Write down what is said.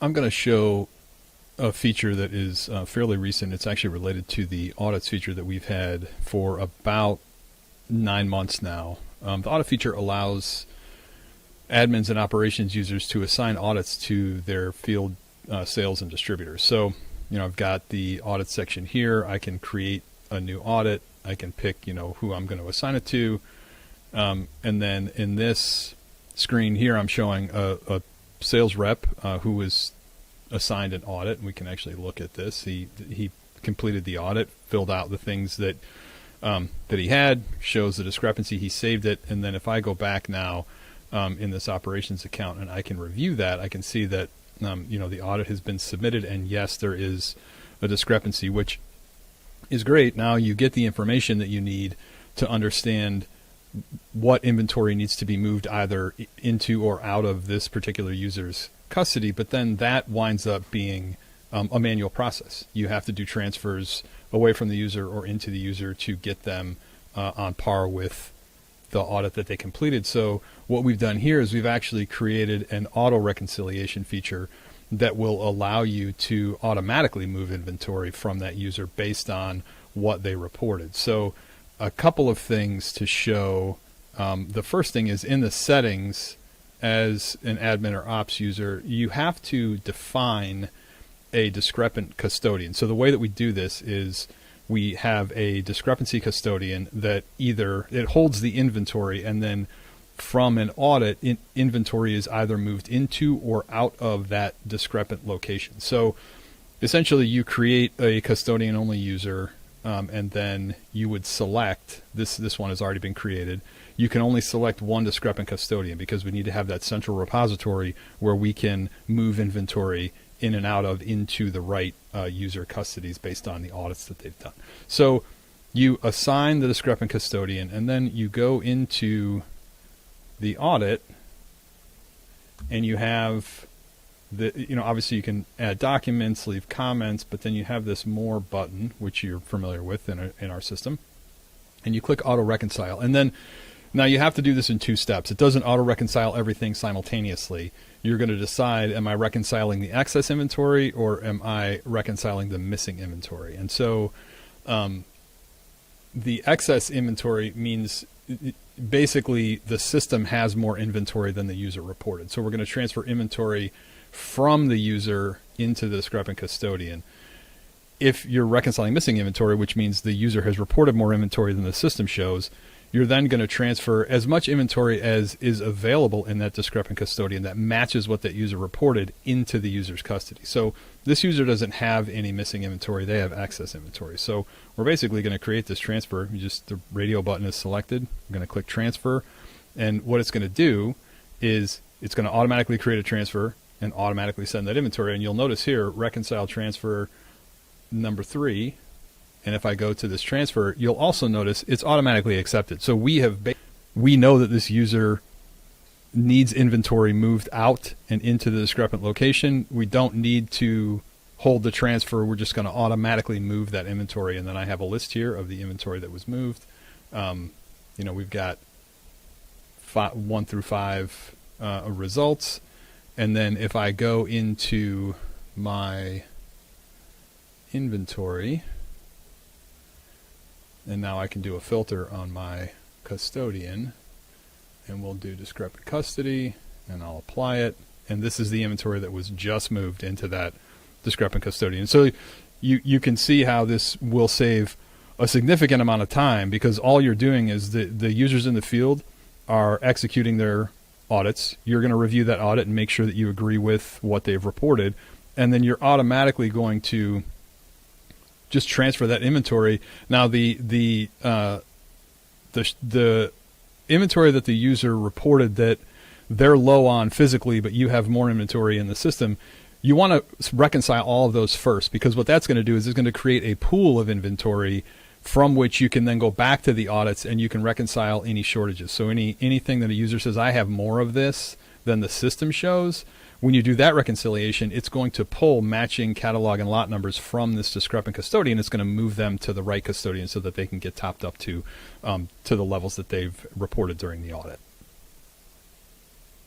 I'm going to show a feature that is fairly recent. It's actually related to the audits feature that we've had for about 9 months now. The audit feature allows admins and operations users to assign audits to their field sales and distributors. So, I've got the audit section here. I can create a new audit. I can pick, who I'm going to assign it to. And then in this screen here, I'm showing a sales rep who was assigned an audit, and we can actually look at this. He completed the audit, filled out the things that he had, shows the discrepancy, he saved it, and then if I go back now in this operations account and I can review that, I can see that the audit has been submitted, and yes, there is a discrepancy, which is great. Now you get the information that you need to understand what inventory needs to be moved either into or out of this particular user's custody, but then that winds up being a manual process. You have to do transfers away from the user or into the user to get them on par with the audit that they completed. So what we've done here is we've actually created an auto-reconciliation feature that will allow you to automatically move inventory from that user based on what they reported. So a couple of things to show. The first thing is in the settings, as an admin or ops user, you have to define a discrepant custodian. So the way that we do this is we have a discrepancy custodian that either it holds the inventory, and then from an audit, inventory is either moved into or out of that discrepant location. So essentially you create a custodian only user, and then you would select, this one has already been created. You can only select one discrepant custodian because we need to have that central repository where we can move inventory in and out of into the right user custodies based on the audits that they've done. So you assign the discrepant custodian, and then you go into the audit, and you have obviously you can add documents, leave comments, but then you have this more button, which you're familiar with in our system, and you click Auto-Reconcile. And then now you have to do this in 2 steps. It doesn't auto-reconcile everything simultaneously. You're going to decide, am I reconciling the excess inventory or am I reconciling the missing inventory? And so the excess inventory means basically the system has more inventory than the user reported. So we're going to transfer inventory from the user into the discrepant custodian. If you're reconciling missing inventory, which means the user has reported more inventory than the system shows, you're then going to transfer as much inventory as is available in that discrepant custodian that matches what that user reported into the user's custody. So this user doesn't have any missing inventory, they have excess inventory. So we're basically going to create this transfer. The radio button is selected. I'm going to click transfer, and what it's going to do is it's going to automatically create a transfer and automatically send that inventory. And you'll notice here, reconcile transfer number 3. And if I go to this transfer, you'll also notice it's automatically accepted. So we know that this user needs inventory moved out and into the discrepant location. We don't need to hold the transfer. We're just going to automatically move that inventory. And then I have a list here of the inventory that was moved. We've got 1 through 5 results. And then if I go into my inventory, and now I can do a filter on my custodian, and we'll do discrepant custody, and I'll apply it. And this is the inventory that was just moved into that discrepant custodian. So you can see how this will save a significant amount of time, because all you're doing is the users in the field are executing their audits. You're going to review that audit and make sure that you agree with what they've reported. And then you're automatically going to just transfer that inventory. Now the inventory that the user reported that they're low on physically, but you have more inventory in the system, you want to reconcile all of those first, because what that's going to do is it's going to create a pool of inventory from which you can then go back to the audits and you can reconcile any shortages. So anything that a user says, I have more of this than the system shows, when you do that reconciliation, it's going to pull matching catalog and lot numbers from this discrepant custodian. It's going to move them to the right custodian so that they can get topped up to the levels that they've reported during the audit.